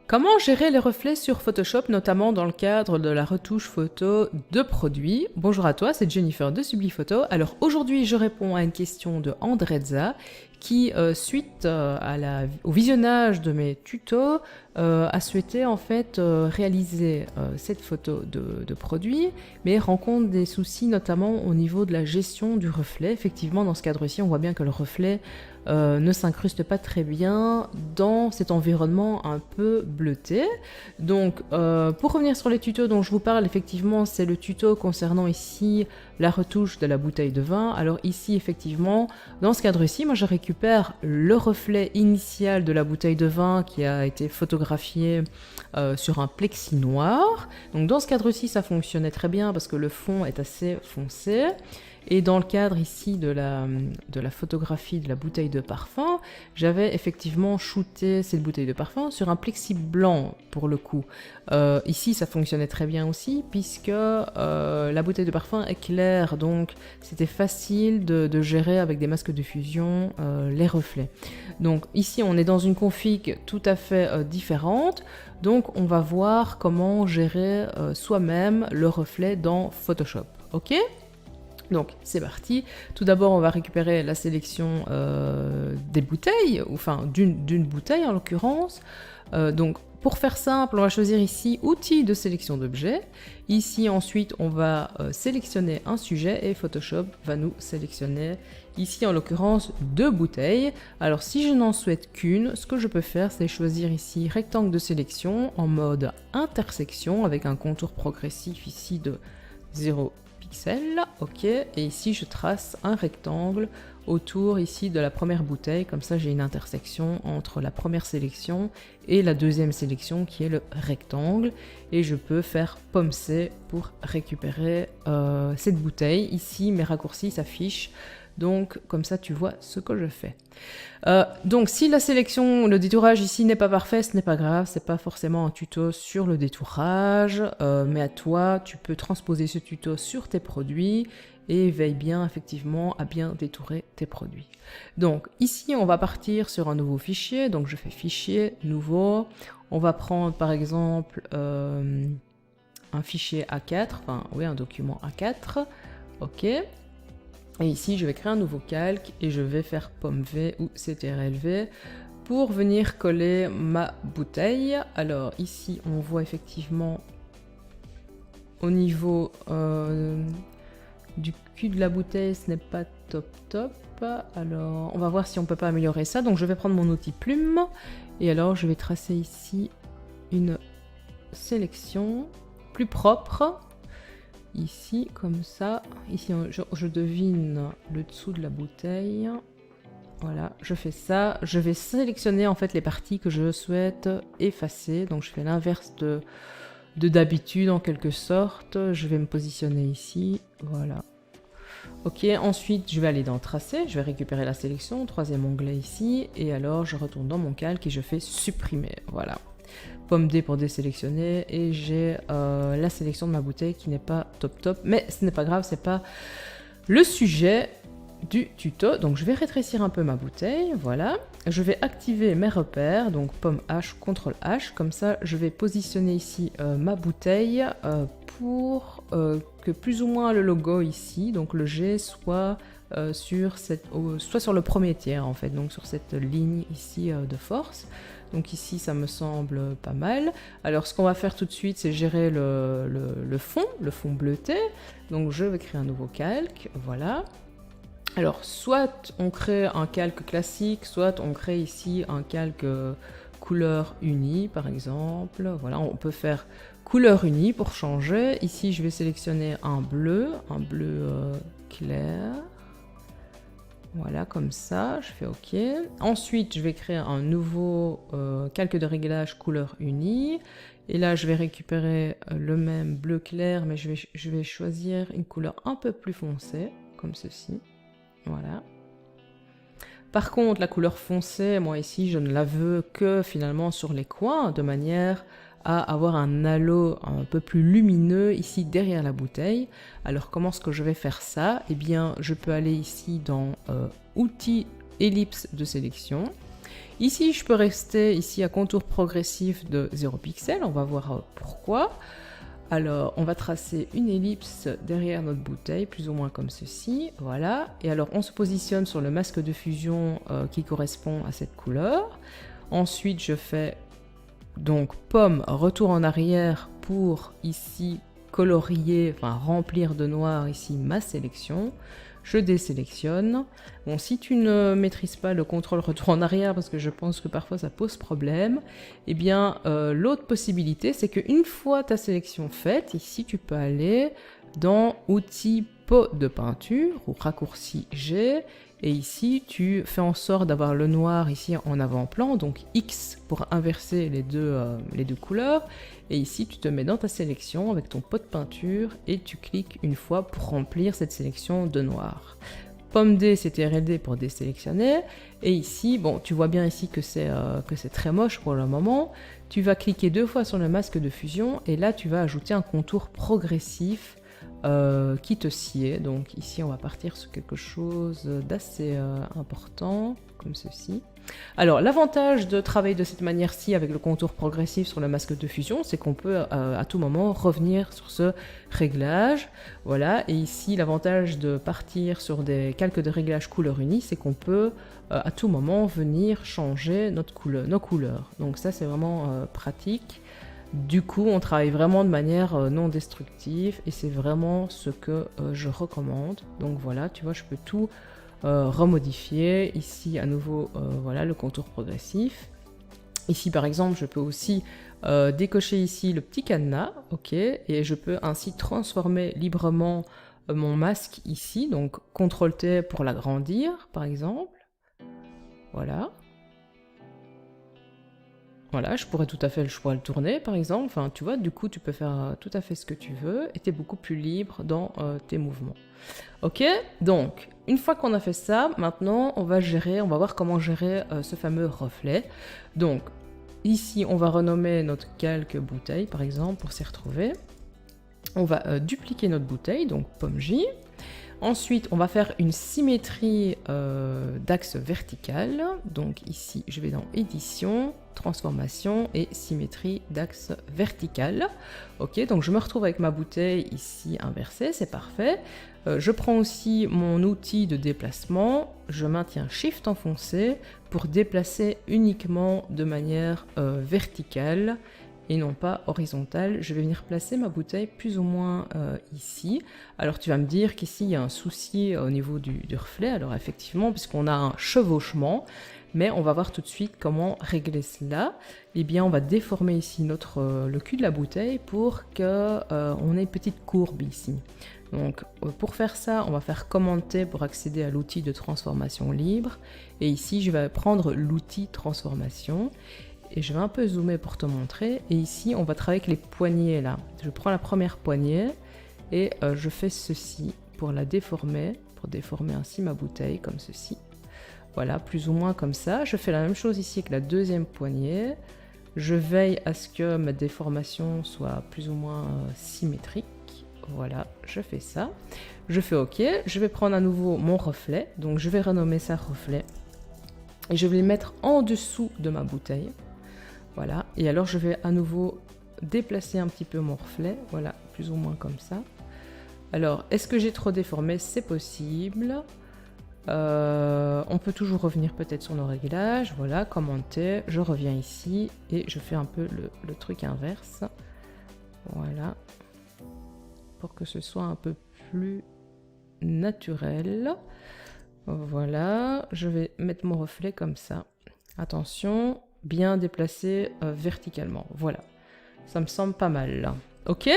Comment gérer les reflets sur Photoshop, notamment dans le cadre de la retouche photo de produits? Bonjour à toi, c'est Jennifer de Subliphoto. Alors aujourd'hui, je réponds à une question de Andrezza qui, suite au visionnage de mes tutos, a souhaité en fait réaliser cette photo de produit, mais rencontre des soucis notamment au niveau de la gestion du reflet. Effectivement, dans ce cadre-ci, on voit bien que le reflet ne s'incruste pas très bien dans cet environnement un peu bleuté. Donc pour revenir sur les tutos dont je vous parle, effectivement c'est le tuto concernant ici la retouche de la bouteille de vin. Alors ici effectivement dans ce cadre-ci, moi je récupère le reflet initial de la bouteille de vin qui a été photographié sur un plexi noir. Donc dans ce cadre-ci ça fonctionnait très bien parce que le fond est assez foncé. Et dans le cadre ici de la photographie de la bouteille de parfum, j'avais effectivement shooté cette bouteille de parfum sur un plexi blanc pour le coup. Ici ça fonctionnait très bien aussi puisque la bouteille de parfum est claire, donc c'était facile de gérer avec des masques de fusion les reflets. Donc ici on est dans une config tout à fait différente, donc on va voir comment gérer soi-même le reflet dans Photoshop, ok ? Donc c'est parti. Tout d'abord on va récupérer la sélection des bouteilles, enfin d'une bouteille en l'occurrence. Donc pour faire simple, on va choisir ici outils de sélection d'objets. Ici ensuite on va sélectionner un sujet et Photoshop va nous sélectionner ici en l'occurrence 2 bouteilles. Alors si je n'en souhaite qu'une, ce que je peux faire c'est choisir ici rectangle de sélection en mode intersection avec un contour progressif ici de 0 pixels, ok, et ici je trace un rectangle autour ici de la première bouteille, comme ça j'ai une intersection entre la première sélection et la deuxième sélection qui est le rectangle, et je peux faire pomme C pour récupérer cette bouteille. Ici mes raccourcis s'affichent, donc comme ça tu vois ce que je fais. Donc si la sélection, le détourage ici n'est pas parfait, ce n'est pas grave, c'est pas forcément un tuto sur le détourage, mais à toi, tu peux transposer ce tuto sur tes produits et veille bien effectivement à bien détourer tes produits. Donc ici on va partir sur un nouveau fichier, donc je fais fichier, nouveau, on va prendre par exemple un fichier A4, enfin oui un document A4, ok. Et ici, je vais créer un nouveau calque et je vais faire pomme V ou CTRL-V pour venir coller ma bouteille. Alors ici, on voit effectivement au niveau du cul de la bouteille, ce n'est pas top. Alors, on va voir si on peut pas améliorer ça. Donc, je vais prendre mon outil plume et alors je vais tracer ici une sélection plus propre. Ici, comme ça, ici je devine le dessous de la bouteille, voilà, je fais ça, je vais sélectionner en fait les parties que je souhaite effacer, donc je fais l'inverse de d'habitude en quelque sorte, je vais me positionner ici, voilà. Ok, ensuite je vais aller dans tracer, je vais récupérer la sélection, troisième onglet ici, et alors je retourne dans mon calque et je fais supprimer, voilà. Pomme D pour désélectionner et j'ai la sélection de ma bouteille qui n'est pas top, mais ce n'est pas grave, c'est pas le sujet du tuto. Donc je vais rétrécir un peu ma bouteille, voilà. Je vais activer mes repères, donc pomme H, CTRL H, comme ça je vais positionner ici ma bouteille pour que plus ou moins le logo ici, donc le G, soit sur le premier tiers en fait, donc sur cette ligne ici de force. Donc ici, ça me semble pas mal. Alors, ce qu'on va faire tout de suite, c'est gérer le fond bleuté. Donc, je vais créer un nouveau calque, voilà. Alors, soit on crée un calque classique, soit on crée ici un calque couleur unie, par exemple. Voilà, on peut faire couleur unie pour changer. Ici, je vais sélectionner un bleu clair. Voilà, comme ça, je fais OK. Ensuite, je vais créer un nouveau calque de réglage couleur unie. Et là, je vais récupérer le même bleu clair, mais je vais choisir une couleur un peu plus foncée, comme ceci. Voilà. Par contre, la couleur foncée, moi ici, je ne la veux que finalement sur les coins, de manière à avoir un halo un peu plus lumineux ici derrière la bouteille. Alors comment est-ce que je vais faire ça? Eh bien je peux aller ici dans outils ellipse de sélection Ici, je peux rester ici à contour progressif de 0 pixels. On va voir pourquoi. Alors, on va tracer une ellipse derrière notre bouteille, plus ou moins comme ceci, voilà. Et alors, on se positionne sur le masque de fusion qui correspond à cette couleur. Ensuite, je fais donc pomme, retour en arrière pour ici colorier, enfin remplir de noir ici ma sélection. Je désélectionne. Bon, si tu ne maîtrises pas le contrôle retour en arrière, parce que je pense que parfois ça pose problème, eh bien, l'autre possibilité, c'est qu'une fois ta sélection faite, ici, tu peux aller dans Outils pot de peinture ou raccourci G, et ici, tu fais en sorte d'avoir le noir ici en avant-plan, donc X pour inverser les deux couleurs, et ici, tu te mets dans ta sélection avec ton pot de peinture et tu cliques une fois pour remplir cette sélection de noir. Pomme D, c'est TRLD pour désélectionner. Et ici, bon, tu vois bien ici que c'est très moche pour le moment. Tu vas cliquer 2 fois sur le masque de fusion et là, tu vas ajouter un contour progressif qui te sied. Donc ici, on va partir sur quelque chose d'assez important, comme ceci. Alors, l'avantage de travailler de cette manière-ci avec le contour progressif sur le masque de fusion, c'est qu'on peut à tout moment revenir sur ce réglage. Voilà, et ici, l'avantage de partir sur des calques de réglage couleur unie, c'est qu'on peut à tout moment venir changer nos couleurs. Donc ça, c'est vraiment pratique. Du coup, on travaille vraiment de manière non destructive et c'est vraiment ce que je recommande. Donc voilà, tu vois, je peux tout remodifier. Ici, à nouveau, voilà, le contour progressif. Ici, par exemple, je peux aussi décocher ici le petit cadenas, ok, et je peux ainsi transformer librement mon masque ici. Donc, CTRL-T pour l'agrandir, par exemple. Voilà. Voilà, je pourrais tout à fait le choix le tourner, par exemple. Enfin, tu vois, du coup, tu peux faire tout à fait ce que tu veux et tu es beaucoup plus libre dans tes mouvements. Ok, donc, une fois qu'on a fait ça, maintenant, on va voir comment gérer ce fameux reflet. Donc, ici, on va renommer notre calque bouteille, par exemple, pour s'y retrouver. On va dupliquer notre bouteille, donc pomme J. Ensuite, on va faire une symétrie d'axe vertical. Donc ici, je vais dans Édition, Transformation et Symétrie d'axe vertical. Ok, donc je me retrouve avec ma bouteille ici inversée, c'est parfait. Je prends aussi mon outil de déplacement, je maintiens Shift enfoncé pour déplacer uniquement de manière verticale et non pas horizontale. Je vais venir placer ma bouteille plus ou moins ici. Alors tu vas me dire qu'ici il y a un souci au niveau du reflet, alors effectivement puisqu'on a un chevauchement, mais on va voir tout de suite comment régler cela. Eh bien on va déformer ici le cul de la bouteille pour qu'on ait une petite courbe ici. Donc pour faire ça, on va faire Commande T pour accéder à l'outil de transformation libre, et ici je vais prendre l'outil transformation. Et je vais un peu zoomer pour te montrer. Et ici, on va travailler avec les poignées là. Je prends la première poignée et je fais ceci pour la déformer, pour déformer ainsi ma bouteille comme ceci. Voilà, plus ou moins comme ça. Je fais la même chose ici avec la deuxième poignée. Je veille à ce que ma déformation soit plus ou moins symétrique. Voilà, je fais ça. Je fais OK. Je vais prendre à nouveau mon reflet. Donc je vais renommer ça reflet. Et je vais le mettre en dessous de ma bouteille. Voilà, et alors je vais à nouveau déplacer un petit peu mon reflet, voilà, plus ou moins comme ça. Alors, est-ce que j'ai trop déformé? C'est possible. On peut toujours revenir peut-être sur nos réglages, voilà, commenter, je reviens ici et je fais un peu le truc inverse. Voilà, pour que ce soit un peu plus naturel. Voilà, je vais mettre mon reflet comme ça. Attention, bien déplacé verticalement. Voilà, ça me semble pas mal là. Ok,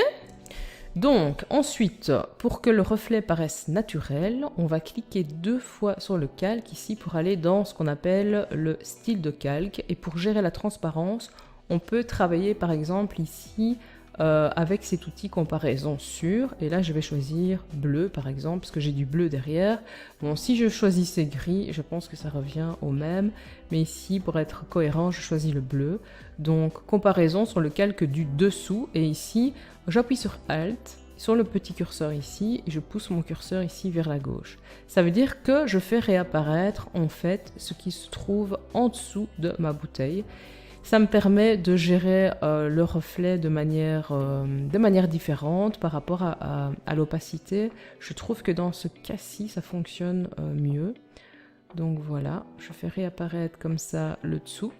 donc ensuite, pour que le reflet paraisse naturel, on va cliquer 2 fois sur le calque ici pour aller dans ce qu'on appelle le style de calque. Et pour gérer la transparence, on peut travailler par exemple ici avec cet outil comparaison sur, et là je vais choisir bleu par exemple, parce que j'ai du bleu derrière. Bon, si je choisissais gris, je pense que ça revient au même, mais ici pour être cohérent, je choisis le bleu. Donc comparaison sur le calque du dessous, et ici j'appuie sur Alt, sur le petit curseur ici et je pousse mon curseur ici vers la gauche. Ça veut dire que je fais réapparaître en fait ce qui se trouve en dessous de ma bouteille. Ça me permet de gérer le reflet de manière différente par rapport à l'opacité. Je trouve que dans ce cas-ci, ça fonctionne mieux. Donc voilà, je fais réapparaître comme ça le dessous.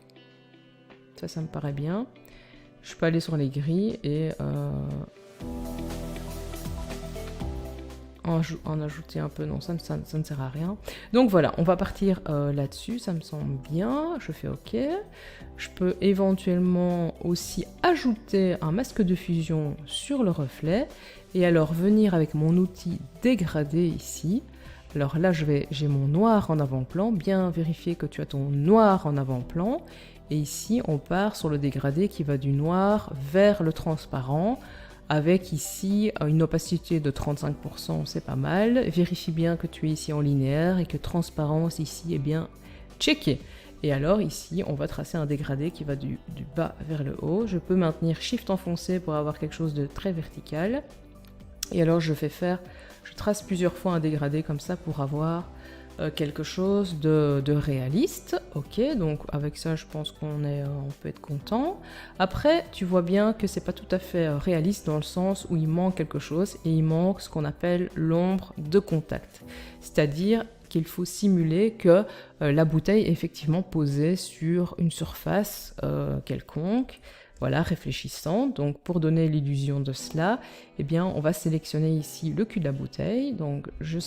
Ça me paraît bien. Je peux aller sur les grilles et en ajouter un peu. Non, ça ne sert à rien. Donc voilà, on va partir là-dessus. Ça me semble bien. Je fais OK. Je peux éventuellement aussi ajouter un masque de fusion sur le reflet. Et alors venir avec mon outil dégradé ici. Alors là, j'ai mon noir en avant-plan. Bien vérifier que tu as ton noir en avant-plan. Et ici, on part sur le dégradé qui va du noir vers le transparent. Avec ici une opacité de 35%, c'est pas mal. Vérifie bien que tu es ici en linéaire et que transparence ici est bien checké. Et alors ici, on va tracer un dégradé qui va du bas vers le haut. Je peux maintenir Shift enfoncé pour avoir quelque chose de très vertical. Et alors je trace plusieurs fois un dégradé comme ça pour avoir quelque chose de réaliste. Ok, donc avec ça je pense on peut être content. Après tu vois bien que c'est pas tout à fait réaliste dans le sens où il manque quelque chose et il manque ce qu'on appelle l'ombre de contact. C'est-à-dire qu'il faut simuler que la bouteille est effectivement posée sur une surface quelconque. Voilà, réfléchissante. Donc pour donner l'illusion de cela, eh bien on va sélectionner ici le cul de la bouteille. Donc je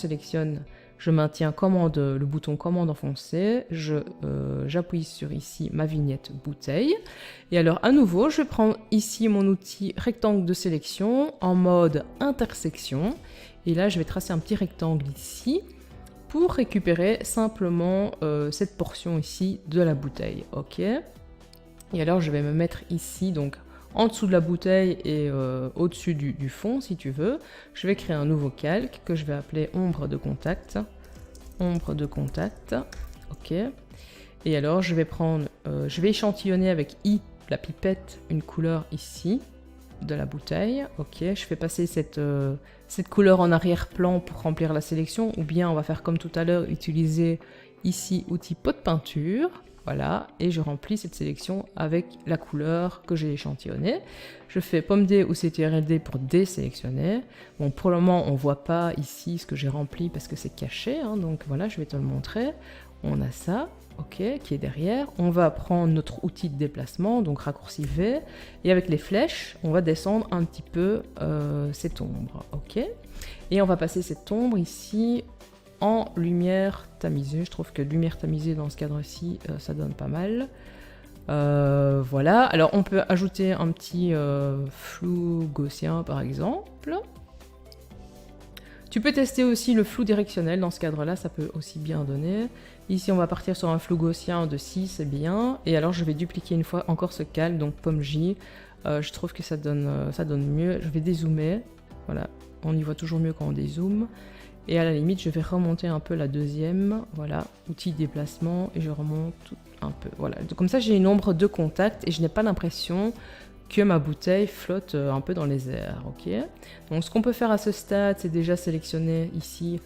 maintiens le bouton commande enfoncé, j'appuie sur ici ma vignette bouteille. Et alors à nouveau, je prends ici mon outil rectangle de sélection en mode intersection. Et là je vais tracer un petit rectangle ici pour récupérer simplement cette portion ici de la bouteille. Ok. Et alors je vais me mettre ici, donc en dessous de la bouteille et au-dessus du fond si tu veux. Je vais créer un nouveau calque que je vais appeler ombre de contact. Ombre de contact, ok. Et alors je vais échantillonner avec I, la pipette, une couleur ici de la bouteille. Ok, je fais passer cette couleur en arrière-plan pour remplir la sélection. Ou bien on va faire comme tout à l'heure, utiliser ici outil pot de peinture. Voilà, et je remplis cette sélection avec la couleur que j'ai échantillonnée. Je fais pomme D ou CTRL-D pour désélectionner. Bon, pour le moment, on ne voit pas ici ce que j'ai rempli parce que c'est caché, hein, donc voilà, je vais te le montrer. On a ça, ok, qui est derrière. On va prendre notre outil de déplacement, donc raccourci V, et avec les flèches, on va descendre un petit peu cette ombre, ok. Et on va passer cette ombre ici en lumière tamisée. Je trouve que lumière tamisée dans ce cadre-ci, ça donne pas mal. Voilà, alors on peut ajouter un petit flou gaussien par exemple. Tu peux tester aussi le flou directionnel dans ce cadre-là, ça peut aussi bien donner. Ici on va partir sur un flou gaussien de 6, c'est bien. Et alors je vais dupliquer une fois encore ce calque, donc pomme J. Je trouve que ça donne mieux. Je vais dézoomer, voilà, on y voit toujours mieux quand on dézoome. Et à la limite, je vais remonter un peu la deuxième, voilà, outil de déplacement, et je remonte tout un peu, voilà. Donc, comme ça, j'ai une ombre de contact et je n'ai pas l'impression que ma bouteille flotte un peu dans les airs, ok. Donc, ce qu'on peut faire à ce stade, c'est déjà sélectionner ici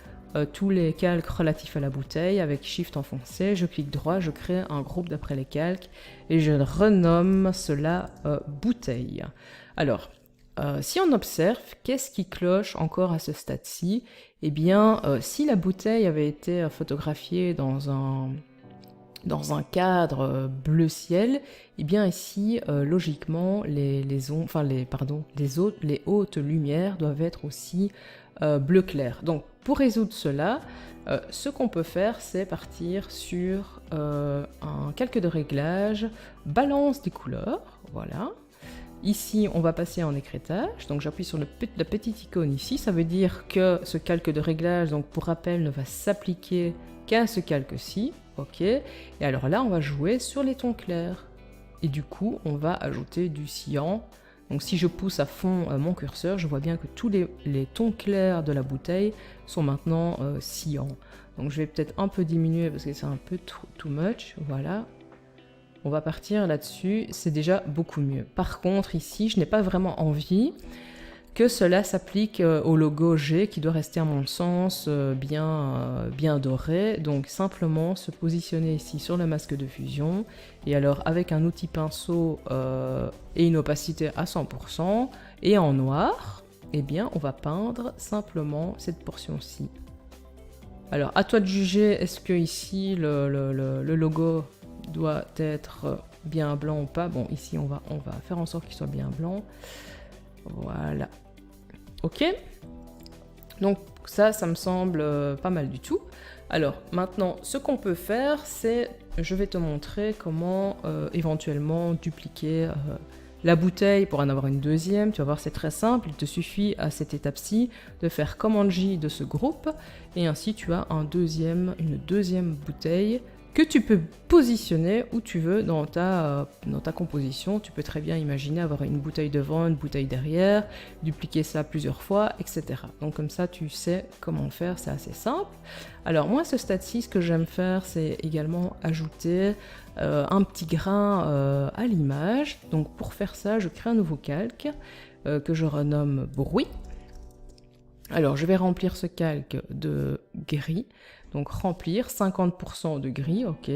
tous les calques relatifs à la bouteille avec Shift enfoncé. Je clique droit, je crée un groupe d'après les calques et je renomme cela bouteille. Alors, si on observe, qu'est-ce qui cloche encore à ce stade-ci? Eh bien, si la bouteille avait été photographiée dans un cadre bleu ciel, eh bien ici, logiquement, les hautes lumières doivent être aussi bleu clair. Donc, pour résoudre cela, ce qu'on peut faire, c'est partir sur un calque de réglage, balance des couleurs, voilà. Ici, on va passer en écrêtage, donc j'appuie sur la petite icône ici, ça veut dire que ce calque de réglage, donc pour rappel, ne va s'appliquer qu'à ce calque-ci, ok. Et alors là, on va jouer sur les tons clairs, et du coup, on va ajouter du cyan. Donc si je pousse à fond mon curseur, je vois bien que tous les tons clairs de la bouteille sont maintenant cyan. Donc je vais peut-être un peu diminuer parce que c'est un peu too much, voilà. On va partir là-dessus, c'est déjà beaucoup mieux. Par contre, ici, je n'ai pas vraiment envie que cela s'applique au logo G qui doit rester à mon sens bien doré. Donc simplement se positionner ici sur le masque de fusion et alors avec un outil pinceau et une opacité à 100% et en noir, eh bien on va peindre simplement cette portion-ci. Alors à toi de juger, est-ce que ici le logo doit être bien blanc ou pas. Bon, ici on va faire en sorte qu'il soit bien blanc. Voilà. Ok. Donc ça me semble pas mal du tout. Alors maintenant, ce qu'on peut faire, c'est, je vais te montrer comment éventuellement dupliquer la bouteille pour en avoir une deuxième. Tu vas voir, c'est très simple. Il te suffit à cette étape-ci de faire Command J de ce groupe et ainsi tu as une deuxième bouteille que tu peux positionner où tu veux dans ta composition. Tu peux très bien imaginer avoir une bouteille devant, une bouteille derrière, dupliquer ça plusieurs fois, etc. Donc comme ça, tu sais comment faire, c'est assez simple. Alors moi, ce stade-ci, ce que j'aime faire, c'est également ajouter un petit grain à l'image. Donc pour faire ça, je crée un nouveau calque que je renomme bruit. Alors je vais remplir ce calque de gris. Donc remplir 50% de gris, ok.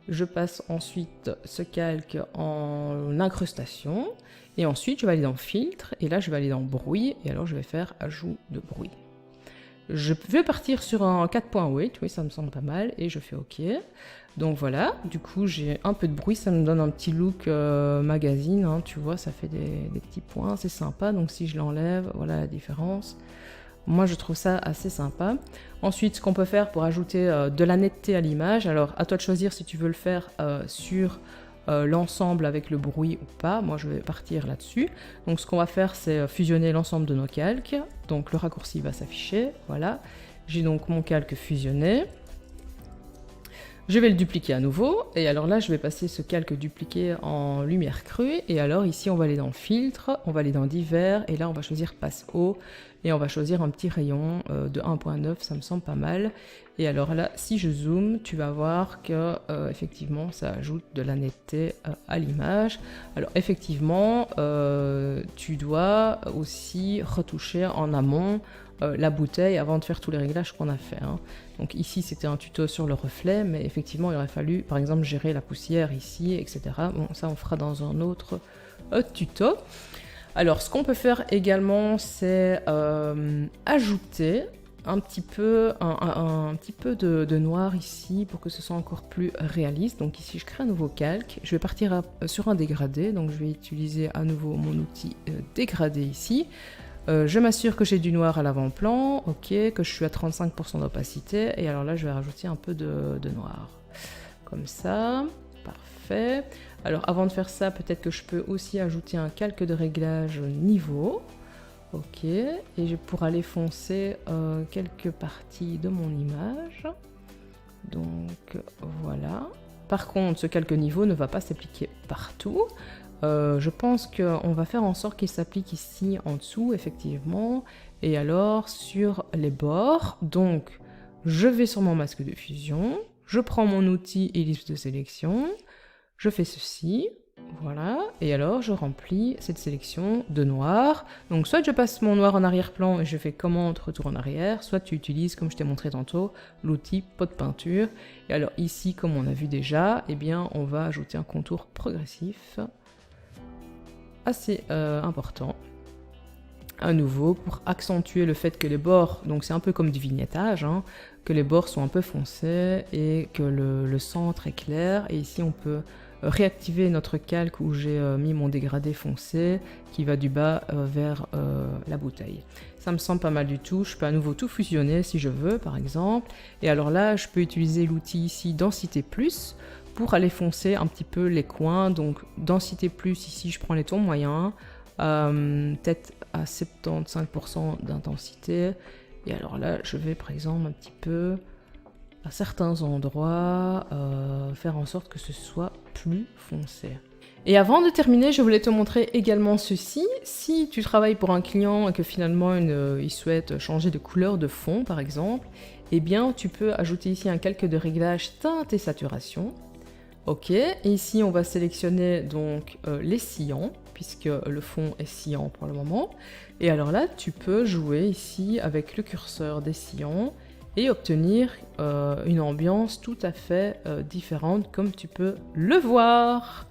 Je passe ensuite ce calque en incrustation. Et ensuite, je vais aller dans filtre. Et là, je vais aller dans bruit. Et alors, je vais faire ajout de bruit. Je vais partir sur un 4.8. Oui, ça me semble pas mal. Et je fais ok. Donc voilà. Du coup, j'ai un peu de bruit. Ça me donne un petit look magazine. Hein, tu vois, ça fait des petits points. C'est sympa. Donc si je l'enlève, voilà la différence. Moi, je trouve ça assez sympa. Ensuite, ce qu'on peut faire pour ajouter de la netteté à l'image, alors à toi de choisir si tu veux le faire sur l'ensemble avec le bruit ou pas. Moi, je vais partir là-dessus. Donc, ce qu'on va faire, c'est fusionner l'ensemble de nos calques. Donc, le raccourci va s'afficher. Voilà. J'ai donc mon calque fusionné. Je vais le dupliquer à nouveau, et alors là je vais passer ce calque dupliqué en lumière crue, et alors ici on va aller dans filtre, on va aller dans divers, et là on va choisir passe haut, et on va choisir un petit rayon de 1.9, ça me semble pas mal. Et alors là, si je zoome, tu vas voir que effectivement ça ajoute de la netteté à l'image. Alors effectivement, tu dois aussi retoucher en amont la bouteille avant de faire tous les réglages qu'on a fait. Hein. Donc ici c'était un tuto sur le reflet, mais effectivement il aurait fallu par exemple gérer la poussière ici, etc. Bon, ça on fera dans un autre tuto. Alors ce qu'on peut faire également, c'est ajouter un petit peu de noir ici pour que ce soit encore plus réaliste. Donc ici je crée un nouveau calque, je vais partir sur un dégradé, donc je vais utiliser à nouveau mon outil dégradé ici. Je m'assure que j'ai du noir à l'avant-plan, ok, que je suis à 35% d'opacité, et alors là je vais rajouter un peu de noir, comme ça, parfait. Alors avant de faire ça, peut-être que je peux aussi ajouter un calque de réglage niveau, ok, et pour aller foncer quelques parties de mon image, donc voilà. Par contre, ce calque niveau ne va pas s'appliquer partout. Je pense qu'on va faire en sorte qu'il s'applique ici en dessous, effectivement, et alors sur les bords. Donc, je vais sur mon masque de fusion, je prends mon outil ellipse de sélection, je fais ceci, voilà, et alors je remplis cette sélection de noir. Donc, soit je passe mon noir en arrière-plan et je fais commande retour en arrière, soit tu utilises, comme je t'ai montré tantôt, l'outil pot de peinture. Et alors ici, comme on a vu déjà, eh bien, on va ajouter un contour progressif assez important à nouveau pour accentuer le fait que les bords, donc c'est un peu comme du vignettage, hein, que les bords sont un peu foncés et que le centre est clair. Et ici on peut réactiver notre calque où j'ai mis mon dégradé foncé qui va du bas vers la bouteille. Ça me semble pas mal du tout. Je peux à nouveau tout fusionner si je veux par exemple, et alors là je peux utiliser l'outil ici densité plus pour aller foncer un petit peu les coins. Donc densité plus, ici je prends les tons moyens, peut-être à 75% d'intensité, et alors là je vais par exemple un petit peu à certains endroits faire en sorte que ce soit plus foncé. Et avant de terminer, je voulais te montrer également ceci. Si tu travailles pour un client et que finalement il souhaite changer de couleur de fond par exemple, eh bien tu peux ajouter ici un calque de réglage teinte et saturation. Ok, et ici on va sélectionner donc les sillons, puisque le fond est sciant pour le moment. Et alors là, tu peux jouer ici avec le curseur des sillons et obtenir une ambiance tout à fait différente, comme tu peux le voir.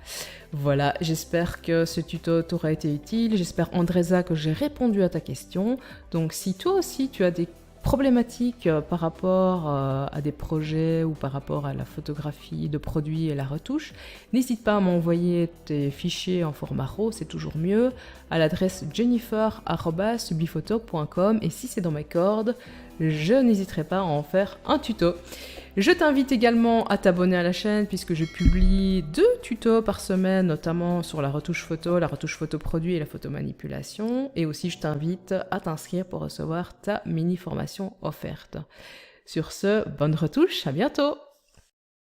Voilà, j'espère que ce tuto t'aura été utile, j'espère Andresa que j'ai répondu à ta question. Donc si toi aussi tu as des problématiques par rapport à des projets ou par rapport à la photographie de produits et la retouche, n'hésite pas à m'envoyer tes fichiers en format RAW, c'est toujours mieux, à l'adresse jennifer@subliphoto.com, et si c'est dans mes cordes, je n'hésiterai pas à en faire un tuto. Je t'invite également à t'abonner à la chaîne puisque je publie 2 tutos par semaine, notamment sur la retouche photo produit et la photo manipulation. Et aussi, je t'invite à t'inscrire pour recevoir ta mini formation offerte. Sur ce, bonne retouche, à bientôt!